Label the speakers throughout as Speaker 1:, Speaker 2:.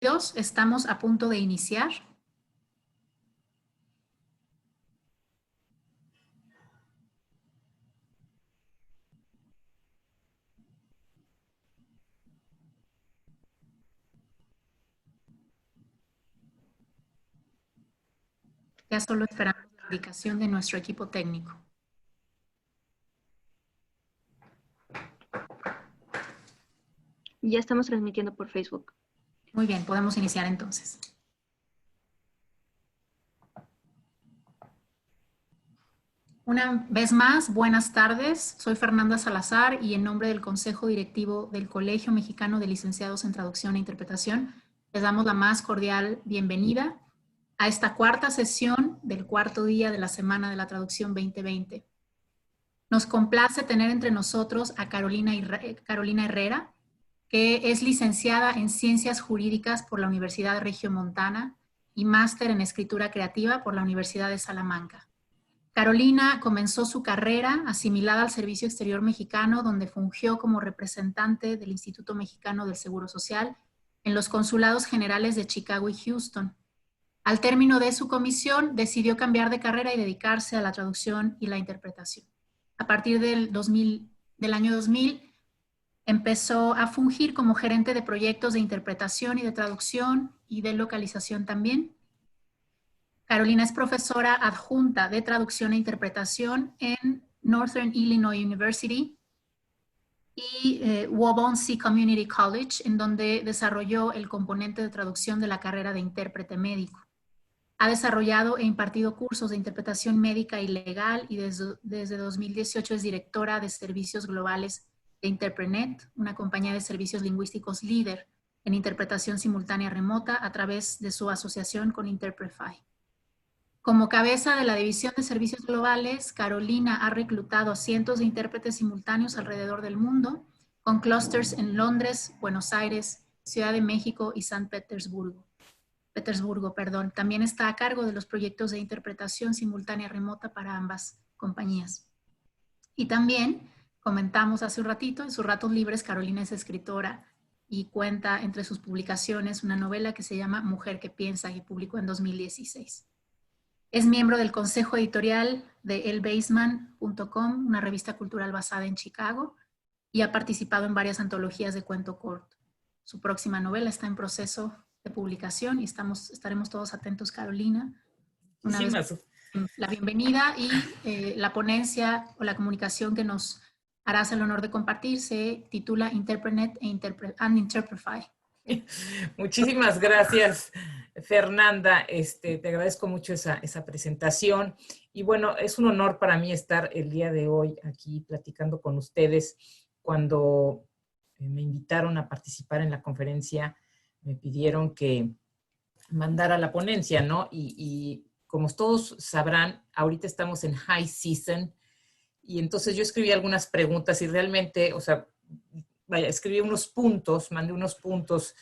Speaker 1: Estamos a punto de iniciar. Ya solo esperamos la indicación de nuestro equipo técnico.
Speaker 2: Ya estamos transmitiendo por Facebook.
Speaker 1: Muy bien, podemos iniciar entonces. Una vez más, buenas tardes. Soy Fernanda Salazar y en nombre del Consejo Directivo del Colegio Mexicano de Licenciados en Traducción e Interpretación, les damos la más cordial bienvenida a esta cuarta sesión del cuarto día de la Semana de la Traducción 2020. Nos complace tener entre nosotros a Carolina Herrera, que es licenciada en Ciencias Jurídicas por la Universidad de Regiomontana y máster en Escritura Creativa por la Universidad de Salamanca. Carolina comenzó su carrera asimilada al Servicio Exterior Mexicano, donde fungió como representante del Instituto Mexicano del Seguro Social en los consulados generales de Chicago y Houston. Al término de su comisión, decidió cambiar de carrera y dedicarse a la traducción y la interpretación. A partir del año 2000, empezó a fungir como gerente de proyectos de interpretación y de traducción y de localización también. Carolina es profesora adjunta de traducción e interpretación en Northern Illinois University y Waubonsee Community College, en donde desarrolló el componente de traducción de la carrera de intérprete médico. Ha desarrollado e impartido cursos de interpretación médica y legal y desde 2018 es directora de servicios globales de Interprenet, una compañía de servicios lingüísticos líder en interpretación simultánea remota a través de su asociación con Interprefy. Como cabeza de la División de Servicios Globales, Carolina ha reclutado a cientos de intérpretes simultáneos alrededor del mundo, con clústeres en Londres, Buenos Aires, Ciudad de México y San Petersburgo. También está a cargo de los proyectos de interpretación simultánea remota para ambas compañías. Y también, comentamos hace un ratito, en sus ratos libres Carolina es escritora y cuenta entre sus publicaciones una novela que se llama Mujer que piensa y publicó en 2016. Es miembro del consejo editorial de elbaseman.com, una revista cultural basada en Chicago, y ha participado en varias antologías de cuento corto. Su próxima novela está en proceso de publicación y estaremos todos atentos, Carolina. Una vez la bienvenida y la ponencia o la comunicación que nos harás el honor de compartir se titula Interprenet and Interprefy.
Speaker 3: Muchísimas gracias, Fernanda. Te agradezco mucho esa presentación. Y bueno, es un honor para mí estar el día de hoy aquí platicando con ustedes. Cuando me invitaron a participar en la conferencia, me pidieron que mandara la ponencia, ¿no? Y como todos sabrán, ahorita estamos en high season. Y entonces yo escribí algunas preguntas y realmente, o sea, escribí unos puntos, mandé unos puntos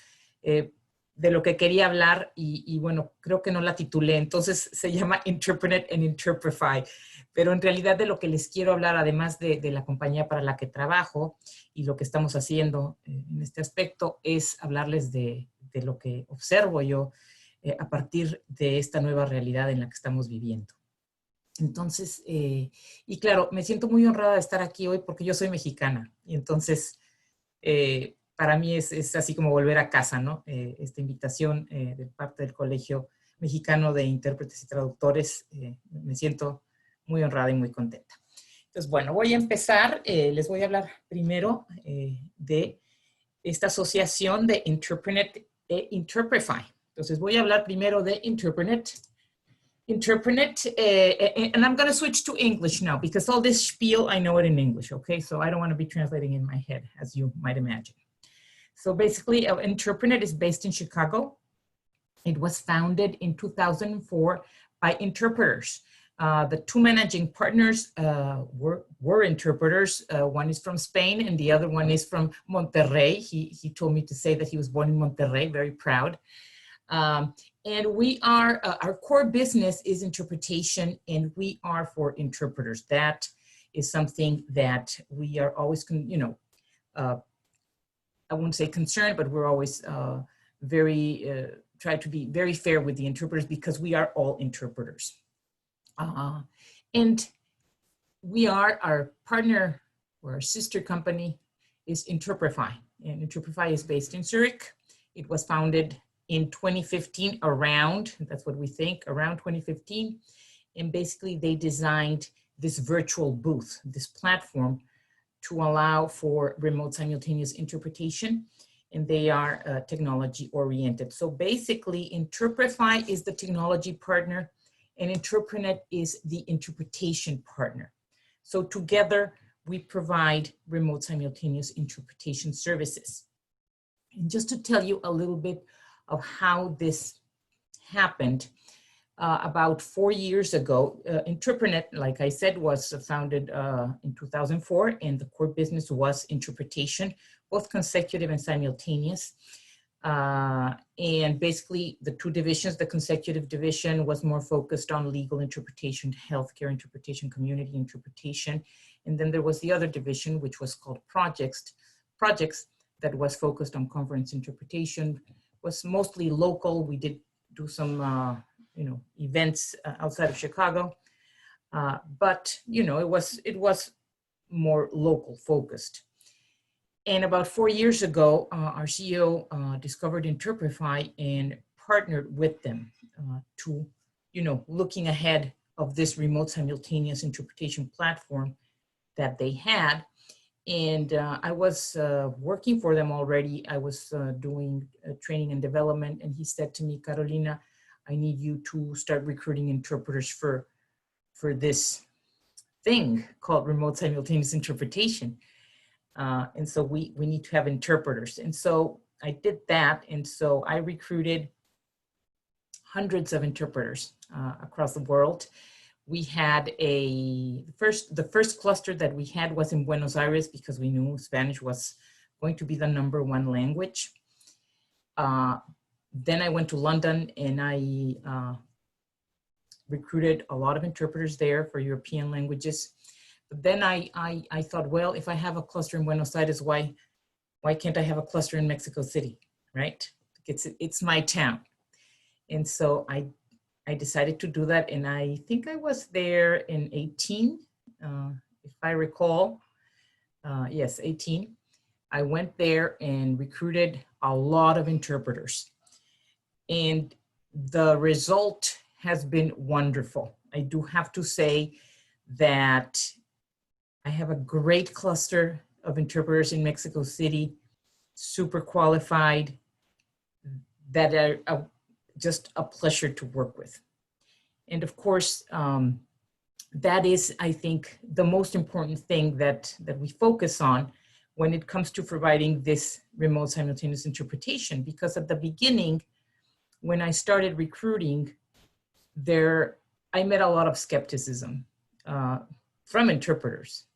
Speaker 3: de lo que quería hablar y bueno, creo que no la titulé. Entonces se llama Interprenet and Interprefy. Pero en realidad de lo que les quiero hablar, además de la compañía para la que trabajo y lo que estamos haciendo en este aspecto, es hablarles de lo que observo yo a partir de esta nueva realidad en la que estamos viviendo. Entonces, y claro, me siento muy honrada de estar aquí hoy porque yo soy mexicana. Y entonces, para mí es así como volver a casa, ¿no? Esta invitación de parte del Colegio Mexicano de Intérpretes y Traductores, me siento muy honrada y muy contenta. Entonces, bueno, voy a empezar. Les voy a hablar primero de esta asociación de Interprenet e Interprefy. Entonces, voy a hablar primero de Interprenet. Interprenet, and I'm going to switch to English now because all this spiel, I know it in English, okay? So I don't want to be translating in my head, as you might imagine. So basically, Interprenet is based in Chicago. It was founded in 2004 by interpreters. The two managing partners were interpreters. One is from Spain and the other one is from Monterrey. He told me to say that he was born in Monterrey, very proud. And we are, our core business is interpretation, and we are for interpreters. That is something that we are always, I wouldn't say concerned, but we're always try to be very fair with the interpreters because we are all interpreters. And our partner or our sister company is Interprefy. And Interprefy is based in Zurich. It was founded in 2015 that's what we think, around 2015. And basically they designed this virtual booth, this platform to allow for remote simultaneous interpretation. And they are technology oriented. So basically Interprefy is the technology partner and Interprenet is the interpretation partner. So together we provide remote simultaneous interpretation services. And just to tell you a little bit of how this happened, about 4 years ago, Interprenet, like I said, was founded in 2004, and the core business was interpretation, both consecutive and simultaneous. And basically the two divisions, the consecutive division was more focused on legal interpretation, healthcare interpretation, community interpretation. And then there was the other division, which was called projects that was focused on conference interpretation, was mostly local. We did do some, events outside of Chicago, but it was more local focused. And about 4 years ago, our CEO discovered Interprefy and partnered with them to, looking ahead of this remote simultaneous interpretation platform that they had. And I was working for them already. I was doing training and development. And he said to me, Carolina, I need you to start recruiting interpreters for this thing called remote simultaneous interpretation. And so we need to have interpreters. And so I did that. And so I recruited hundreds of interpreters across the world. We had the first cluster that we had was in Buenos Aires because we knew Spanish was going to be the #1 language. Then I went to London and I recruited a lot of interpreters there for European languages. But then I thought, well, if I have a cluster in Buenos Aires, why can't I have a cluster in Mexico City, right? It's my town. And so I decided to do that. And I think I was there in 18, if I recall. Yes, 18. I went there and recruited a lot of interpreters. And the result has been wonderful. I do have to say that I have a great cluster of interpreters in Mexico City, super qualified, that are just a pleasure to work with. And of course, that is, I think, the most important thing that we focus on when it comes to providing this remote simultaneous interpretation, because at the beginning, when I started recruiting, I met a lot of skepticism from interpreters.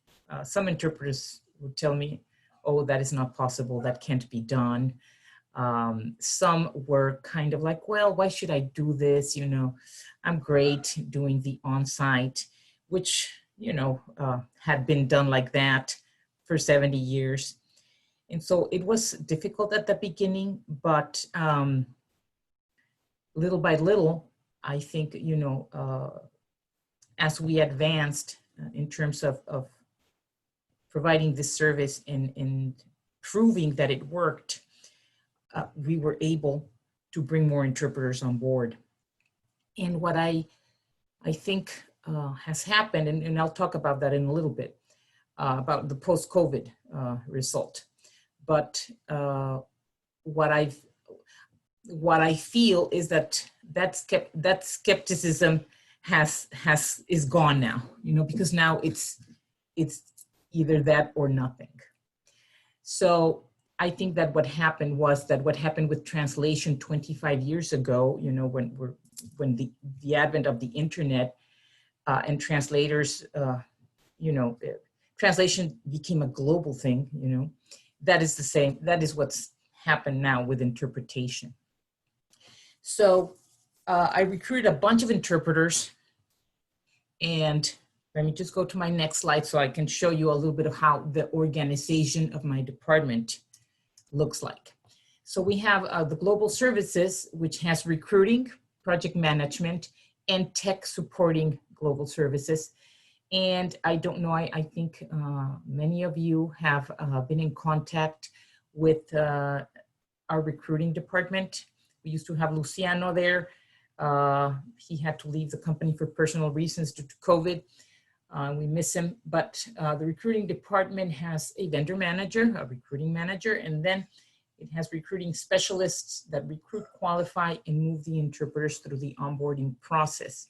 Speaker 3: Some interpreters would tell me, oh, that is not possible, that can't be done. Some were kind of like, well, why should I do this? I'm great doing the on-site, which, had been done like that for 70 years. And so it was difficult at the beginning, but little by little, I think, as we advanced in terms of providing this service and proving that it worked, we were able to bring more interpreters on board. And what I think has happened, and I'll talk about that in a little bit, about the post-COVID result. But what I feel is that skepticism is gone now, because now it's either that or nothing. So I think that what happened with translation 25 years ago, when the advent of the internet and translators, translation became a global thing, that is the same. That is what's happened now with interpretation. So I recruited a bunch of interpreters, and let me just go to my next slide so I can show you a little bit of how the organization of my department looks like. So we have the global services, which has recruiting, project management, and tech supporting global services. And I don't know, I think many of you have been in contact with our recruiting department. We used to have Luciano there. He had to leave the company for personal reasons due to COVID. We miss him, but the recruiting department has a vendor manager, a recruiting manager, and then it has recruiting specialists that recruit, qualify, and move the interpreters through the onboarding process.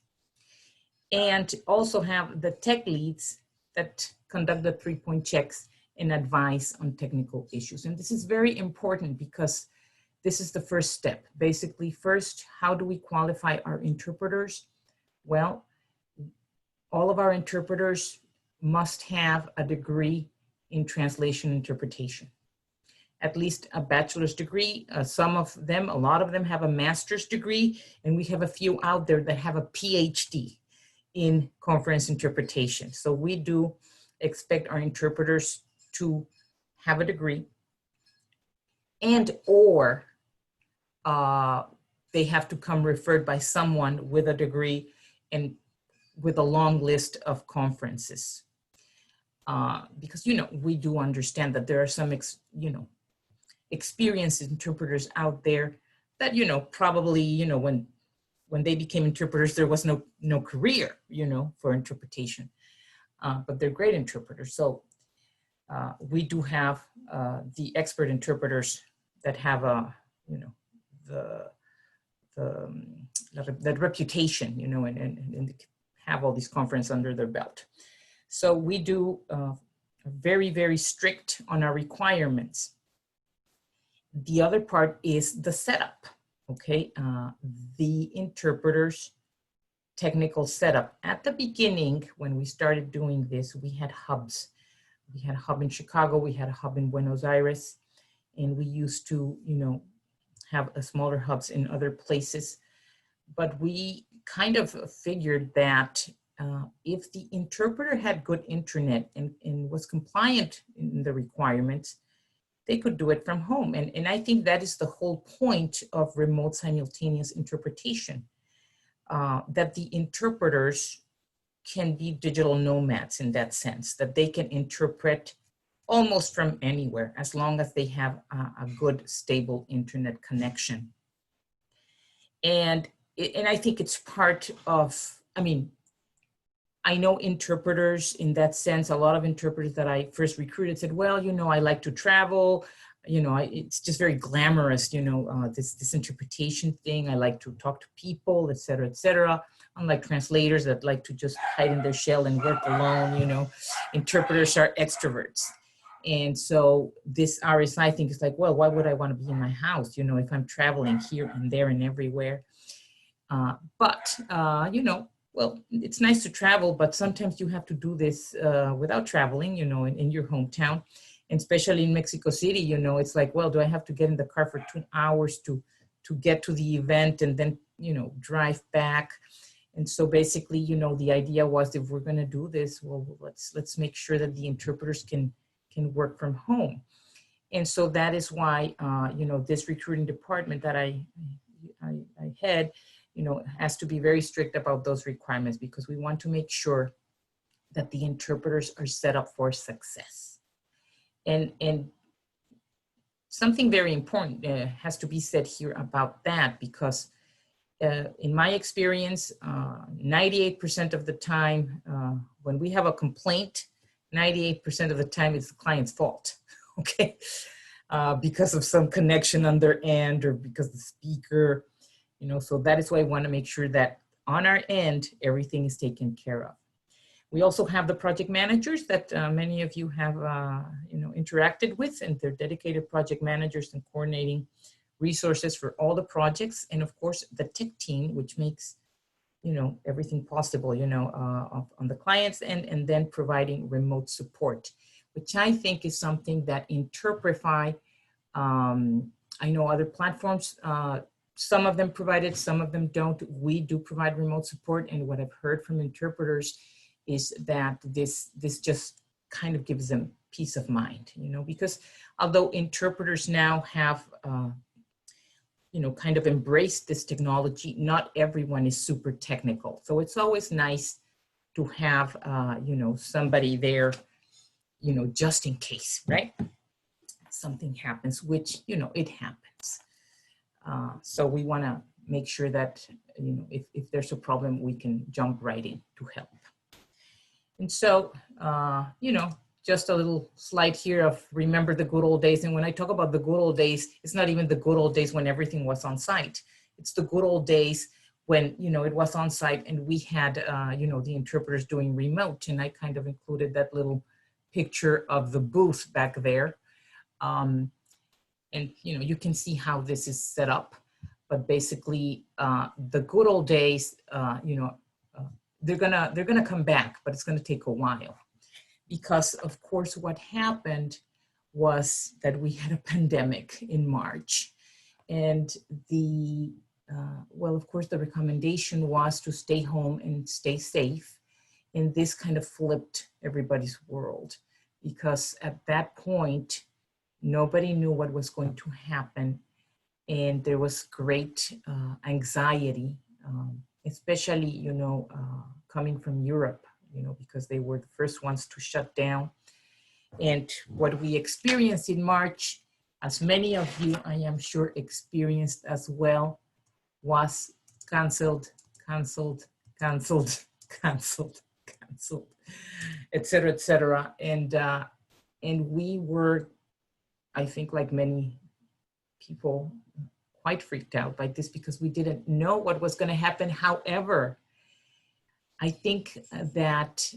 Speaker 3: And also have the tech leads that conduct the 3-point checks and advise on technical issues. And this is very important because this is the first step. Basically, first, how do we qualify our interpreters? Well, all of our interpreters must have a degree in translation interpretation. At least a bachelor's degree. Some of them, a lot of them have a master's degree, and we have a few out there that have a PhD in conference interpretation. So we do expect our interpreters to have a degree, and or they have to come referred by someone with a degree and with a long list of conferences. Because, we do understand that there are some, experienced interpreters out there that, probably, when they became interpreters, there was no career, for interpretation, but they're great interpreters. So we do have the expert interpreters that have that reputation, and have all these conferences under their belt. So we do very, very strict on our requirements. The other part is the setup, okay? The interpreter's technical setup. At the beginning, when we started doing this, we had hubs. We had a hub in Chicago, we had a hub in Buenos Aires, and we used to, have smaller hubs in other places. But we kind of figured that if the interpreter had good internet and was compliant in the requirements, they could do it from home. And I think that is the whole point of remote simultaneous interpretation, that the interpreters can be digital nomads in that sense, that they can interpret almost from anywhere as long as they have a good, stable internet connection. And I think it's part of, I know interpreters in that sense. A lot of interpreters that I first recruited said, well, I like to travel. It's just very glamorous, this interpretation thing. I like to talk to people, et cetera, et cetera. Unlike translators that like to just hide in their shell and work alone, interpreters are extroverts. And so this RSI thing is like, well, why would I want to be in my house, if I'm traveling here and there and everywhere? Well, it's nice to travel, but sometimes you have to do this without traveling, in your hometown. And especially in Mexico City, it's like, well, do I have to get in the car for 2 hours to get to the event and then, drive back? And so basically, the idea was, if we're going to do this, well, let's make sure that the interpreters can work from home. And so that is why, this recruiting department that I head, has to be very strict about those requirements, because we want to make sure that the interpreters are set up for success. And something very important has to be said here about that, because in my experience, 98% of the time, when we have a complaint, 98% of the time it's the client's fault, okay? Because of some connection on their end, or because the speaker, so that is why I want to make sure that on our end, everything is taken care of. We also have the project managers that many of you have, interacted with, and they're dedicated project managers and coordinating resources for all the projects. And of course, the tech team, which makes, everything possible, on the client's end, and then providing remote support, which I think is something that Interprefy, I know other platforms, some of them provide it, some of them don't. We do provide remote support, and what I've heard from interpreters is that this just kind of gives them peace of mind, because although interpreters now have, kind of embraced this technology, not everyone is super technical. So it's always nice to have, somebody there, just in case, right? Something happens, which, it happens. So we want to make sure that, if there's a problem, we can jump right in to help. And so, just a little slide here of remember the good old days. And when I talk about the good old days, it's not even the good old days when everything was on site. It's the good old days when, it was on site and we had, the interpreters doing remote. And I kind of included that little picture of the booth back there. And, you can see how this is set up. But basically, the good old days, they're gonna come back, but it's gonna take a while. Because of course, what happened was that we had a pandemic in March. And of course, the recommendation was to stay home and stay safe. And this kind of flipped everybody's world. Because at that point, nobody knew what was going to happen. And there was great anxiety, especially, coming from Europe, because they were the first ones to shut down. And what we experienced in March, as many of you, I am sure, experienced as well, was canceled, canceled, canceled, canceled, canceled, et cetera, et cetera. And we were, I think, like many people, quite freaked out by this because we didn't know what was going to happen. However, I think that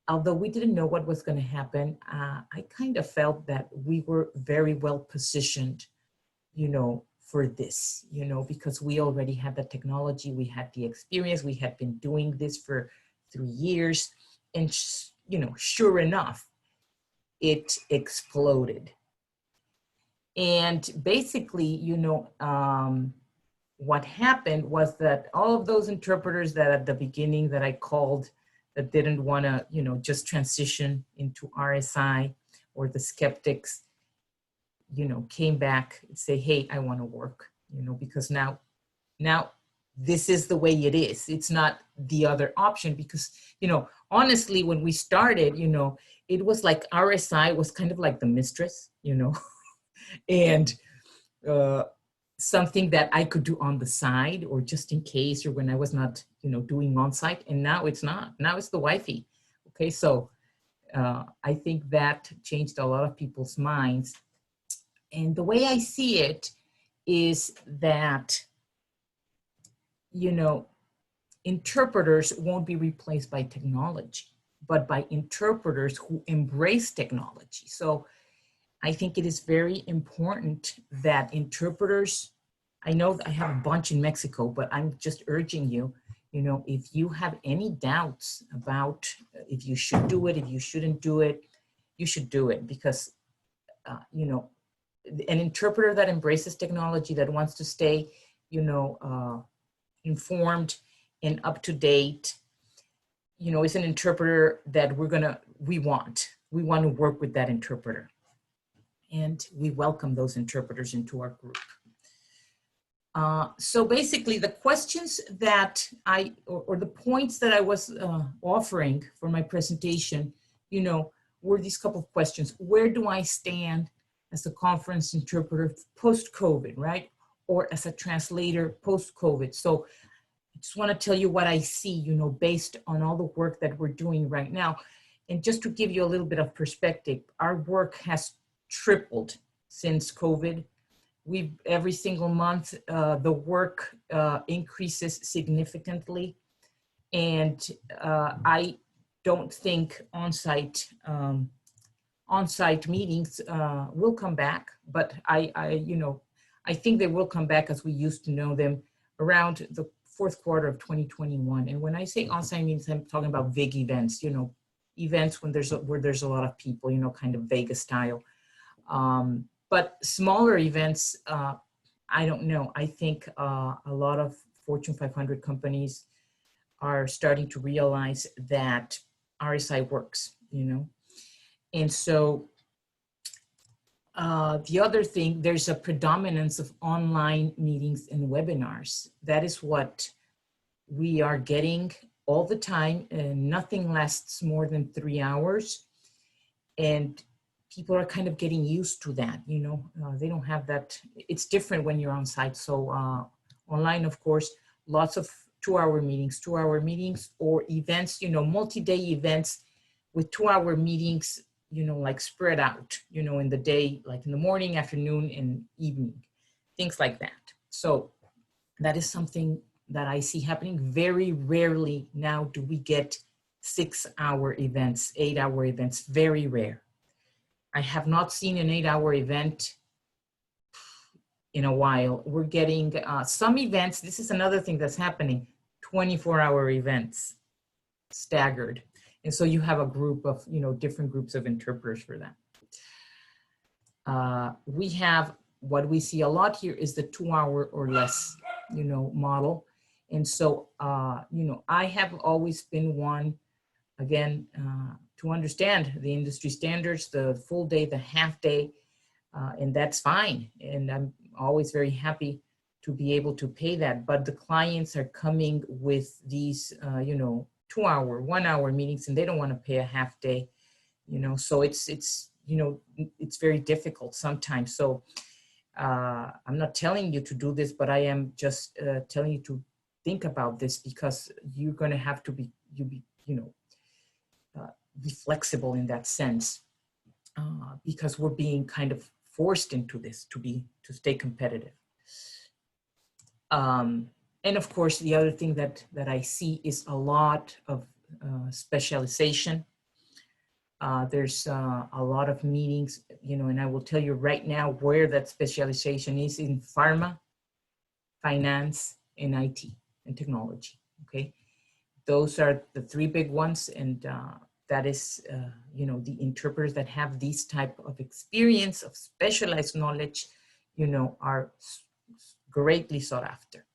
Speaker 3: although we didn't know what was going to happen, I kind of felt that we were very well positioned, for this, because we already had the technology, we had the experience, we had been doing this for 3 years, and sure enough, it exploded. And basically, what happened was that all of those interpreters that at the beginning that I called that didn't want to, just transition into RSI, or the skeptics, came back and say, hey, I want to work, because now this is the way it is. It's not the other option because, honestly, when we started, it was like RSI was kind of like the mistress, and something that I could do on the side or just in case, or when I was not, doing on site. And now it's not. Now it's the wifey. Okay, so I think that changed a lot of people's minds. And the way I see it is that, interpreters won't be replaced by technology, but by interpreters who embrace technology. So I think it is very important that interpreters, I know I have a bunch in Mexico, but I'm just urging you, if you have any doubts about if you should do it, if you shouldn't do it, you should do it because, an interpreter that embraces technology, that wants to stay, informed and up to date, is an interpreter that we want to work with that interpreter. And we welcome those interpreters into our group. So basically the questions that or the points that I was offering for my presentation, were these couple of questions. Where do I stand as a conference interpreter post-COVID, right? Or as a translator post-COVID? So I just want to tell you what I see, based on all the work that we're doing right now. And just to give you a little bit of perspective, our work has tripled since COVID. Every single month, the work increases significantly. And I don't think on-site meetings will come back, but I think they will come back as we used to know them around the fourth quarter of 2021. And when I say on-site meetings, I'm talking about big events, events where there's a lot of people, kind of Vegas style. But smaller events, I don't know. I think a lot of Fortune 500 companies are starting to realize that RSI works, And so the other thing, there's a predominance of online meetings and webinars. That is what we are getting all the time, and nothing lasts more than 3 hours. And people are kind of getting used to that, you know, they don't have that. It's different when you're on site. So online, of course, lots of 2-hour meetings or events, you know, multi-day events with 2-hour meetings, you know, like spread out, you know, in the day, like in the morning, afternoon, and evening, things like that. So that is something that I see happening. Very rarely now do we get 6-hour events, 8-hour events, very rare. I have not seen an 8-hour event in a while. We're getting some events, this is another thing that's happening, 24-hour events, staggered. And so you have a group of, you know, different groups of interpreters for that. We have, what we see a lot here is the 2-hour or less, you know, model. And so, you know, I have always been one, again, to understand the industry standards, the full day, the half day, and that's fine. And I'm always very happy to be able to pay that. But the clients are coming with these, you know, 2-hour, 1-hour meetings, and they don't want to pay a half day, you know, so it's, you know, it's very difficult sometimes. So I'm not telling you to do this, but I am just telling you to think about this, because you're going to have to be, you know, be flexible in that sense, because we're being kind of forced into this to stay competitive. And of course, the other thing that I see is a lot of specialization. There's a lot of meetings, you know, and I will tell you right now where that specialization is: in pharma, finance, and IT and technology, okay? Those are the 3 big ones, and that is, you know, the interpreters that have these type of experience, of specialized knowledge, you know, are greatly sought after.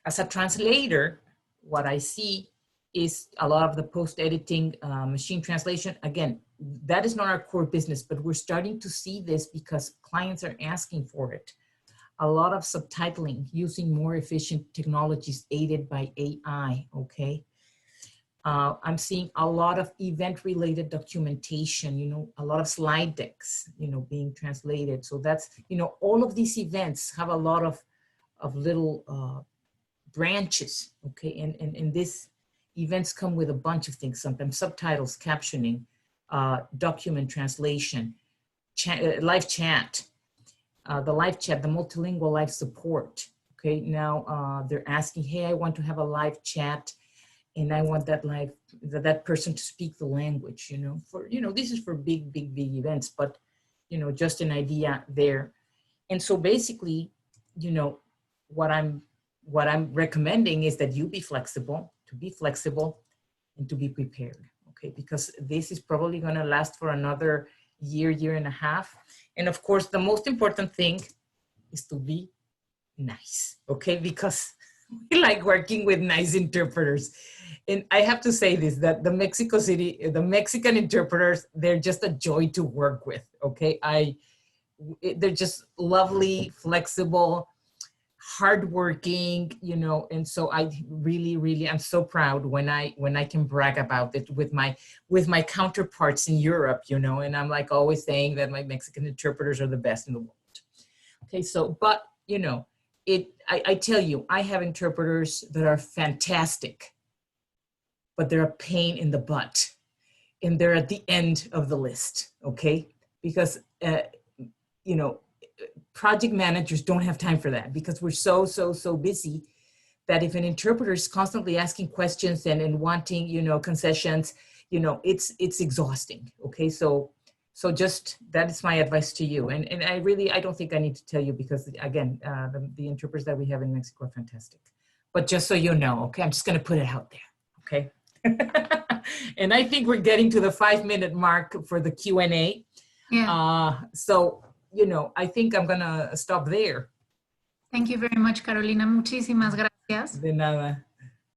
Speaker 3: As a translator, what I see is a lot of the post-editing, machine translation. Again, that is not our core business, but we're starting to see this because clients are asking for it. A lot of subtitling using more efficient technologies aided by AI, okay? I'm seeing a lot of event-related documentation, you know, a lot of slide decks, you know, being translated. So that's, you know, all of these events have a lot of little branches, okay? And these events come with a bunch of things, sometimes subtitles, captioning, document translation, live chat, the live chat, the multilingual live support, okay? Now they're asking, hey, I want to have a live chat, and I want that person to speak the language, you know, for, you know, this is for big events, but, you know, just an idea there. And so basically, you know, what I'm recommending is that you be flexible, and to be prepared, okay? Because this is probably gonna last for another year and a half. And of course, the most important thing is to be nice, okay? Because we like working with nice interpreters. And I have to say this, that the Mexican interpreters, they're just a joy to work with, okay? They're just lovely, flexible, hardworking, you know, and so I really, I'm so proud when I can brag about it with my counterparts in Europe, you know, and I'm like always saying that my Mexican interpreters are the best in the world. Okay, so, but, you know, I tell you, I have interpreters that are fantastic, but they're a pain in the butt, and they're at the end of the list, okay? Because, you know, project managers don't have time for that, because we're so busy that if an interpreter is constantly asking questions and wanting, you know, concessions, you know, it's exhausting, okay? So just, that is my advice to you. And I don't think I need to tell you, because again, the interpreters that we have in Mexico are fantastic. But just so you know, okay, I'm just gonna put it out there, okay? And I think we're getting to the 5-minute mark for the Q&A.
Speaker 1: Yeah.
Speaker 3: So, you know, I think I'm gonna stop there.
Speaker 1: Thank you very much, Carolina. Muchísimas gracias.
Speaker 3: De nada.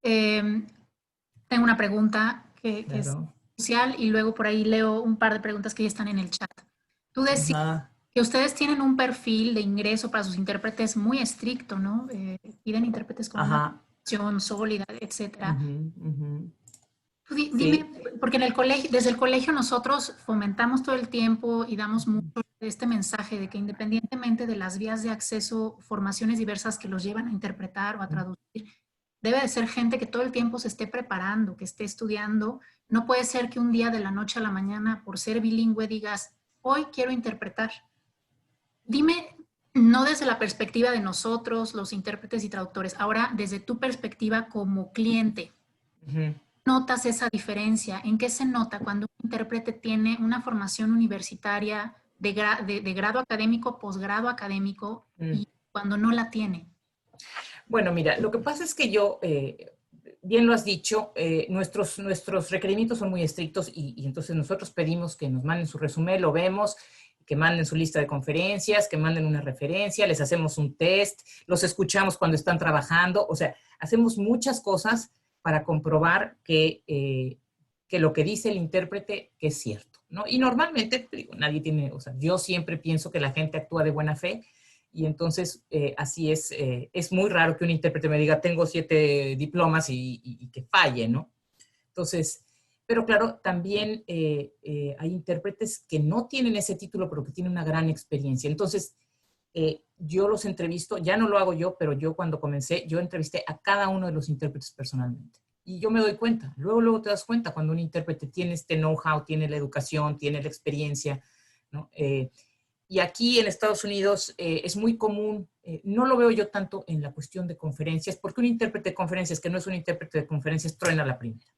Speaker 1: Tengo una pregunta que
Speaker 3: Claro.
Speaker 1: es crucial, y luego por ahí leo un par de preguntas que ya están en el chat. Tú decías
Speaker 3: Ajá.
Speaker 1: que ustedes tienen un perfil de ingreso para sus intérpretes muy estricto, ¿no? Piden intérpretes con una
Speaker 3: Ajá.
Speaker 1: formación sólida, etcétera.
Speaker 3: Ujú, ujú.
Speaker 1: Tú dime,
Speaker 3: Sí.
Speaker 1: porque en el colegio, desde el colegio nosotros fomentamos todo el tiempo y damos mucho este mensaje de que independientemente de las vías de acceso, formaciones diversas que los llevan a interpretar o a traducir, debe de ser gente que todo el tiempo se esté preparando, que esté estudiando. No puede ser que un día de la noche a la mañana, por ser bilingüe, digas, hoy quiero interpretar. Dime, no desde la perspectiva de nosotros, los intérpretes y traductores, ahora desde tu perspectiva como cliente.
Speaker 3: Ujú.
Speaker 1: ¿Notas esa diferencia? ¿En qué se nota cuando un intérprete tiene una formación universitaria de grado académico, posgrado académico
Speaker 3: Mm.
Speaker 1: y cuando no la tiene?
Speaker 3: Bueno, mira, lo que pasa es que yo, bien lo has dicho, nuestros requerimientos son muy estrictos y entonces nosotros pedimos que nos manden su resumen, lo vemos, que manden su lista de conferencias, que manden una referencia, les hacemos un test, los escuchamos cuando están trabajando, o sea, hacemos muchas cosas para comprobar que lo que dice el intérprete que es cierto, ¿no? Y normalmente, digo, nadie tiene, o sea, yo siempre pienso que la gente actúa de buena fe, y entonces así es muy raro que un intérprete me diga, tengo 7 diplomas y que falle, ¿no? Entonces, pero claro, también hay intérpretes que no tienen ese título, pero que tienen una gran experiencia. Entonces, yo los entrevisto, ya no lo hago yo, pero yo cuando comencé, yo entrevisté a cada uno de los intérpretes personalmente. Y yo me doy cuenta, luego te das cuenta cuando un intérprete tiene este know-how, tiene la educación, tiene la experiencia, ¿no? Y aquí en Estados Unidos es muy común, no lo veo yo tanto en la cuestión de conferencias, porque un intérprete de conferencias que no es un intérprete de conferencias truena la primera,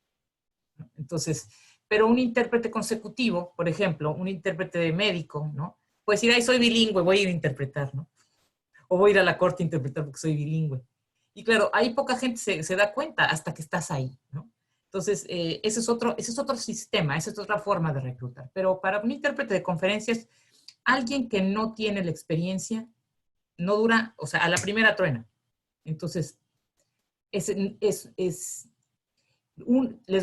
Speaker 3: ¿no? Entonces, pero un intérprete consecutivo, por ejemplo, un intérprete de médico, ¿no? Puede decir, ay, soy bilingüe, voy a ir a interpretar, ¿no? O voy a ir a la corte a interpretar porque soy bilingüe. Y claro, ahí poca gente se da cuenta hasta que estás ahí, ¿no? Entonces, ese es otro sistema, esa es otra forma de reclutar. Pero para un intérprete de conferencias, alguien que no tiene la experiencia, no dura, o sea, a la primera truena. Entonces, les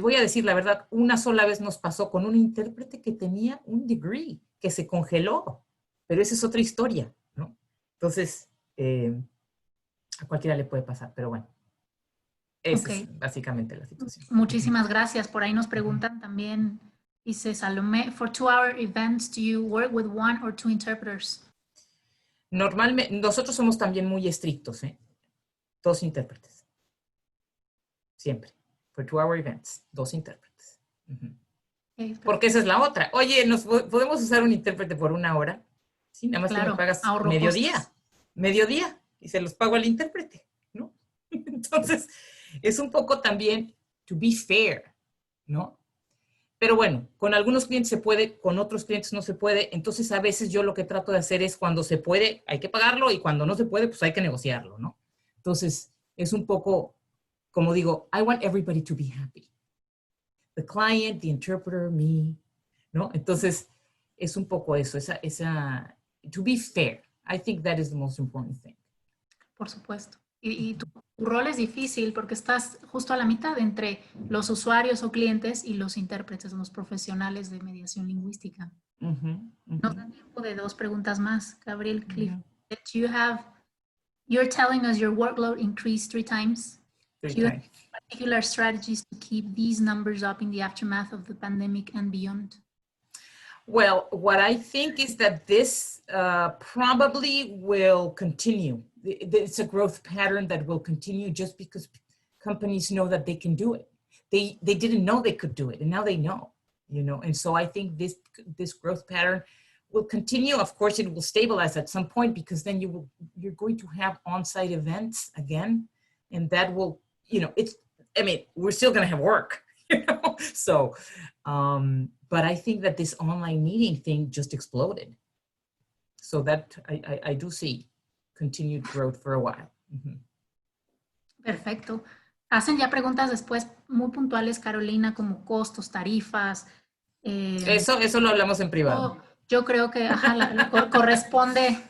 Speaker 3: voy a decir la verdad, una sola vez nos pasó con un intérprete que tenía un degree, que se congeló, pero esa es otra historia, ¿no? Entonces, a cualquiera le puede pasar, pero bueno, esa
Speaker 1: Ok,
Speaker 3: es básicamente la situación.
Speaker 1: muchísimas gracias. Por ahí nos preguntan también, dice Salomé, for 2-hour events, do you work with 1 or 2 interpreters?
Speaker 3: Normalmente, nosotros somos también muy estrictos, ¿eh? 2 intérpretes, siempre. For 2-hour events, 2 intérpretes.
Speaker 1: Okay,
Speaker 3: Porque esa es la otra. Oye, ¿podemos usar un intérprete por 1 hora? Sí, nada más que me
Speaker 1: claro,
Speaker 3: pagas
Speaker 1: ahorro costos.
Speaker 3: mediodía, y se los pago al intérprete, ¿no? Entonces, es un poco también to be fair, ¿no? Pero bueno, con algunos clientes se puede, con otros clientes no se puede. Entonces, a veces yo lo que trato de hacer es cuando se puede, hay que pagarlo, y cuando no se puede, pues hay que negociarlo, ¿no? Entonces, es un poco, como digo, I want everybody to be happy. The client, the interpreter, me, ¿no? Entonces, es un poco eso, to be fair. I think that is the most important thing.
Speaker 1: Por supuesto. Y tu rol es difícil porque estás justo a la mitad entre los usuarios o clientes y los intérpretes, los profesionales de mediación lingüística. Nos da tiempo de 2 preguntas más. Gabriel Cliff, you're telling us your workload increased 3 times.
Speaker 3: 3
Speaker 1: Do you have
Speaker 3: times.
Speaker 1: particular strategies to keep these numbers up in the aftermath of the pandemic and beyond?
Speaker 3: Well, what I think is that this probably will continue. It's a growth pattern that will continue just because companies know that they can do it. They didn't know they could do it, and now they know, you know. And so I think this growth pattern will continue. Of course, it will stabilize at some point because then you're going to have on-site events again, and that will, you know, we're still going to have work, you know. So. But I think that this online meeting thing just exploded. So that I do see continued growth for a while.
Speaker 1: Perfecto. Hacen ya preguntas después muy puntuales, Carolina, como costos, tarifas.
Speaker 3: Eso lo hablamos en privado.
Speaker 1: Yo creo que corresponde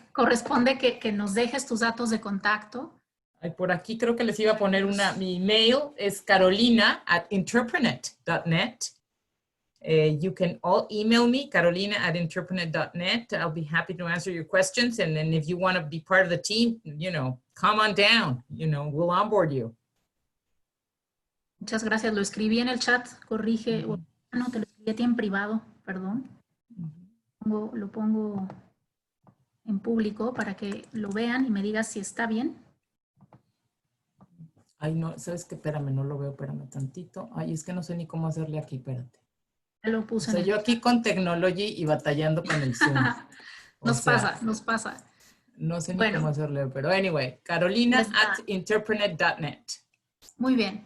Speaker 1: que nos dejes tus datos de contacto.
Speaker 3: Ay, por aquí creo que les iba a poner mi email es carolina@interprenet.net. You can all email me, carolina@interprenet.net. I'll be happy to answer your questions. And then if you want to be part of the team, come on down. We'll onboard you.
Speaker 1: Muchas gracias. Lo escribí en el chat. Corrige. No, te lo escribí a ti en privado. Perdón. Lo pongo en público para que lo vean y me digas si está bien.
Speaker 3: Ay, no, ¿sabes qué? Espérame, no lo veo, espérame tantito. Ay, es que no sé ni cómo hacerle aquí, espérate.
Speaker 1: Ya lo puse.
Speaker 3: O sea, yo aquí con Technology y batallando con el Zoom.
Speaker 1: Nos pasa.
Speaker 3: No sé ni cómo hacerle, pero anyway, carolina@interprenet.net.
Speaker 1: Muy bien.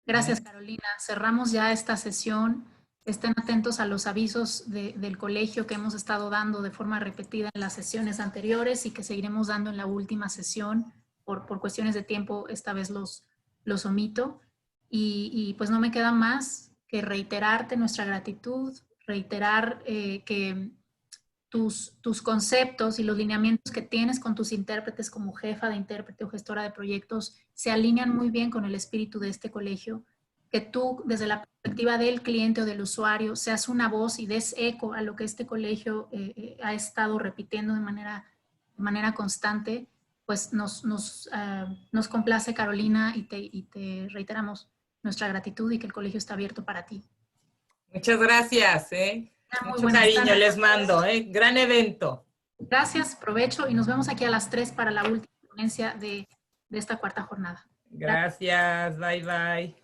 Speaker 1: Gracias, Carolina. Cerramos ya esta sesión. Estén atentos a los avisos del colegio que hemos estado dando de forma repetida en las sesiones anteriores y que seguiremos dando en la última sesión. Por cuestiones de tiempo, esta vez los omito. Y pues no me queda más que reiterarte nuestra gratitud, reiterar que tus conceptos y los lineamientos que tienes con tus intérpretes como jefa de intérprete o gestora de proyectos se alinean muy bien con el espíritu de este colegio. Que tú, desde la perspectiva del cliente o del usuario, seas una voz y des eco a lo que este colegio ha estado repitiendo de manera constante, pues nos complace, Carolina, y te reiteramos nuestra gratitud y que el colegio está abierto para ti.
Speaker 3: Muchas gracias. Mucho cariño les mando. Gran evento.
Speaker 1: Gracias, provecho, y nos vemos aquí a las 3 para la última ponencia de esta cuarta jornada.
Speaker 3: Gracias, bye bye.